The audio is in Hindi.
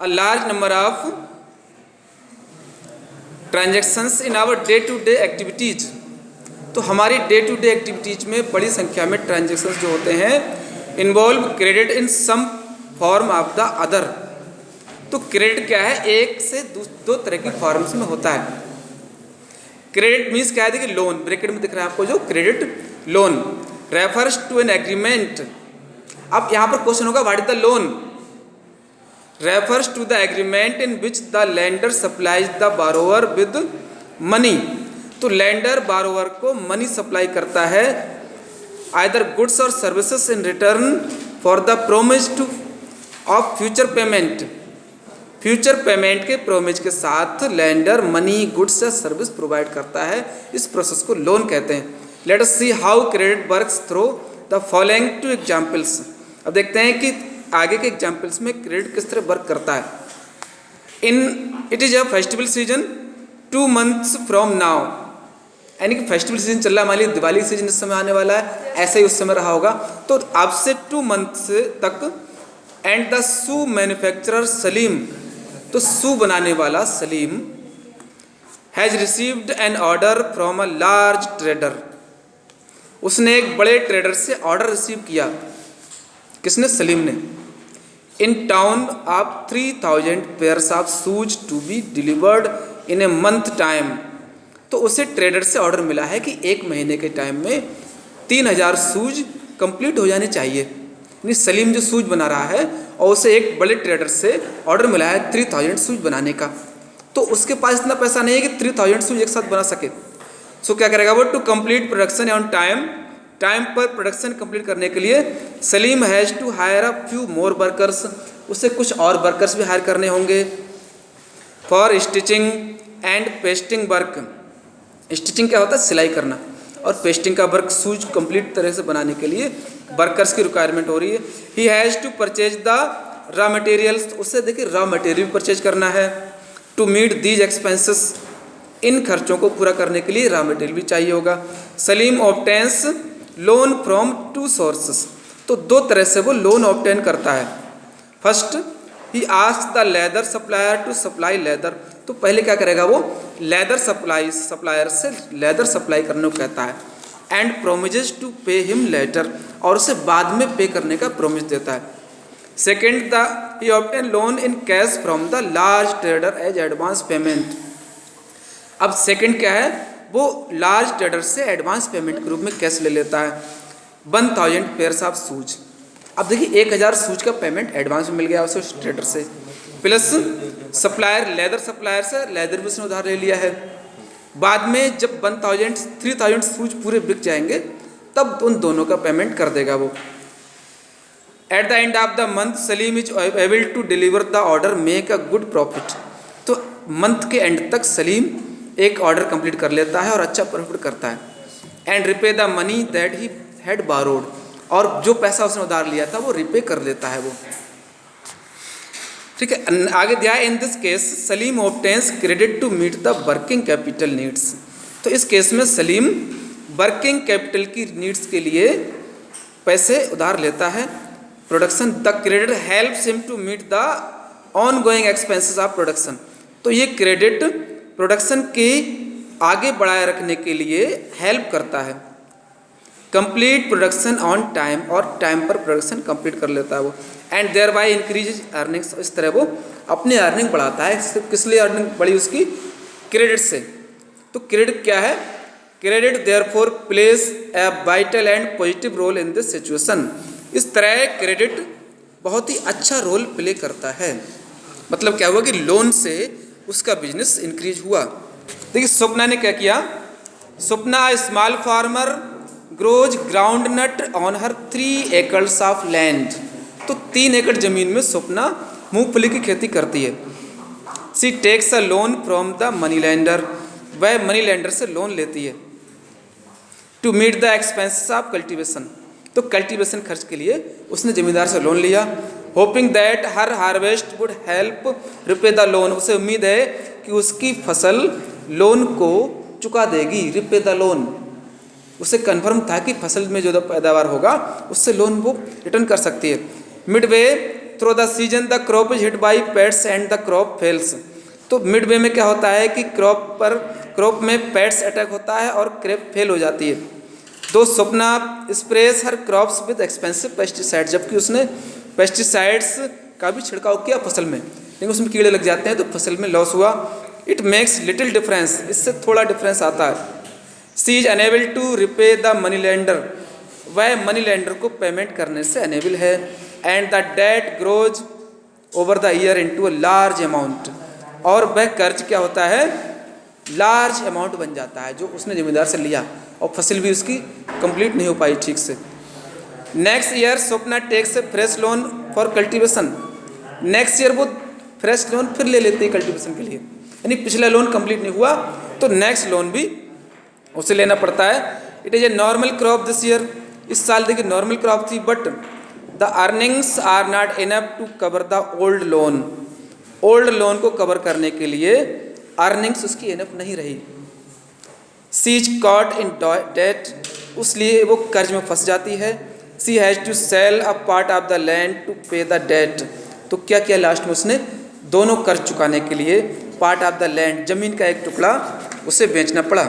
a large number of transactions in our day to day activities। तो हमारी डे टू डे एक्टिविटीज में बड़ी संख्या में ट्रांजेक्शन्स जो होते हैं involve credit in some form of the other. तो क्रेडिट क्या है, एक से दो तरह की फॉर्म्स में होता है। क्रेडिट मीन्स क्या है, देखिए लोन, ब्रैकेट में दिख रहा है आपको जो credit loan refers to an agreement. अब यहाँ पर क्वेश्चन होगा what is the loan, refers to the agreement in which the lender supplies the borrower with money. तो लेंडर बारोवर को मनी सप्लाई करता है आइदर गुड्स और services in return for the promise to of future payment. Future payment के प्रोमिस के साथ लेंडर मनी गुड्स या सर्विस प्रोवाइड करता है, इस प्रोसेस को लोन कहते हैं। Let us see how credit works through the following two examples. अब देखते हैं कि आगे के एग्जाम्पल्स में क्रेडिट किस तरह वर्क करता है। It is a festival season 2 months from now, यानी कि फेस्टिवल सीजन चल रहा है, हमारी दिवाली सीजन इस समय आने वाला है, ऐसे ही उस समय रहा होगा। तो अब से 2 months तक and the shoe manufacturer Salim, तो शू बनाने वाला Salim has received an order from a large trader, उसने एक बड़े ट्रेडर से ऑर्डर रिसीव किया। किसने, सलीम ने। In town of 3000 pairs of shoes to be delivered in a month time. तो उसे ट्रेडर से ऑर्डर मिला है कि 1 महीने के टाइम में 3000 शूज कंप्लीट हो जाने चाहिए। यानी सलीम जो शूज बना रहा है और उसे एक बड़े ट्रेडर से ऑर्डर मिला है 3000 शूज बनाने का, तो उसके पास इतना पैसा नहीं है कि 3000 शूज एक साथ बना सके। सो क्या करेगा वो, to complete production on time, time पर प्रोडक्शन कंप्लीट करने के लिए Salim has to hire a few more workers, उसे कुछ और वर्कर्स भी हायर करने होंगे। For stitching and pasting work, stitching क्या होता है, सिलाई करना, और पेस्टिंग का वर्क शूज कंप्लीट तरह से बनाने के लिए वर्कर्स की रिक्वायरमेंट हो रही है। He has to purchase the raw materials, उससे देखिए रॉ मटेरियल परचेज करना है। टू मीट दीज एक्सपेंसेस, इन खर्चों को पूरा करने के लिए रॉ मटेरियल भी चाहिए होगा। Salim obtains loan from 2 sources, तो 2 तरह से वो लोन ऑब्टेन करता है। फर्स्ट ही asks the leather supplier to supply leather, तो पहले क्या करेगा वो, लेदर सप्लायर से लेदर सप्लाई करने को कहता है। And promises to pay him later, और उसे बाद में पे करने का प्रोमिस देता है। Second he obtain loan in cash from the large trader as advance payment. अब सेकेंड क्या है, वो लार्ज ट्रेडर से एडवांस पेमेंट के रूप में कैश ले लेता है। 1000 पेयर्स ऑफ शूज, अब देखिए 1000 शूज का पेमेंट एडवांस में मिल गया उसे उस ट्रेडर से, प्लस सप्लायर लेदर सप्लायर से लेदर भी उसने उधार ले लिया है। बाद में जब 3000 शूज पूरे बिक जाएंगे तब उन दोनों का पेमेंट कर देगा वो। At the end of the month Salim is able to deliver the order make a good profit, तो मंथ के एंड तक सलीम एक ऑर्डर कंप्लीट कर लेता है और अच्छा प्रॉफिट करता है। And repay the money that he had borrowed, और जो पैसा उसने उधार लिया था वो रिपे कर लेता है वो। ठीक है, आगे दिया in this case Salim obtains credit to meet the working capital needs, तो इस केस में सलीम वर्किंग कैपिटल की नीड्स के लिए पैसे उधार लेता है। Production the credit helps him to meet the ongoing expenses of production, तो ये क्रेडिट प्रोडक्शन के आगे बढ़ाए रखने के लिए हेल्प करता है। कंप्लीट प्रोडक्शन ऑन टाइम, और टाइम पर प्रोडक्शन कंप्लीट कर लेता है वो। And thereby increase earnings, इस तरह वो अपनी अर्निंग बढ़ाता है। किस लिए अर्निंग बढ़ी उसकी, क्रेडिट से। तो क्रेडिट क्या है, credit therefore plays a vital and positive role in this situation, इस तरह क्रेडिट बहुत ही अच्छा रोल प्ले करता है। मतलब क्या हुआ कि लोन से उसका बिजनेस इंक्रीज हुआ। देखिए स्वप्ना ने क्या किया, Swapna small farmer grows groundnut on her 3 acres of land, तो 3 एकड़ जमीन में स्वप्ना मूंगफली की खेती करती है। She takes a loan from the money lender, वह मनी लेंडर से लोन लेती है। To meet the expenses of cultivation, तो कल्टीवेशन खर्च के लिए उसने जमींदार से लोन लिया। Hoping that her harvest would help repay the loan, उसे उम्मीद है कि उसकी फसल लोन को चुका देगी। रिपे द लोन, उसे कन्फर्म था कि फसल में जो पैदावार होगा उससे लोन वो रिटर्न कर सकती है। Midway through the season the crop is hit by pets and the crop fails. तो मिड वे में क्या होता है कि क्रॉप में पेट्स अटैक होता है और क्रॉप फेल हो जाती है। तो स्वप्ना स्प्रेस हर क्रॉप्स विद एक्सपेंसिव पेस्टिसाइड, जबकि उसने पेस्टिसाइड्स का भी छिड़काव किया फसल में, लेकिन उसमें कीड़े लग जाते हैं तो फसल में लॉस हुआ। इट मेक्स लिटिल डिफरेंस, इससे थोड़ा डिफरेंस आता है। She is unable to repay the money lender, वह मनी लेंडर को पेमेंट करने से अनेबल है। And the debt grows over the year into a large amount, और वह कर्ज क्या होता है, लार्ज अमाउंट बन जाता है जो उसने जिम्मेदार से लिया, और फसल भी उसकी कंप्लीट नहीं हो पाई ठीक से। Next year Swapna takes a fresh loan for cultivation, next year वो फ्रेश लोन फिर ले लेते हैं कल्टीवेशन के लिए, यानी पिछला लोन कंप्लीट नहीं हुआ तो नेक्स्ट लोन भी उसे लेना पड़ता है। It is a normal crop this year, इस साल देखिए नॉर्मल क्रॉप थी, but the earnings are not enough to cover the old loan, old loan को कवर करने के लिए अर्निंग्स उसकी इनफ नहीं रही। सी इज कॉट इन डेट, उसलिए वो कर्ज में फंस जाती है। सी has to cell a part of the land to पे द डेट, तो क्या किया लास्ट में उसने, दोनों कर्ज चुकाने के लिए पार्ट ऑफ द लैंड, जमीन का एक टुकड़ा उसे बेचना पड़ा।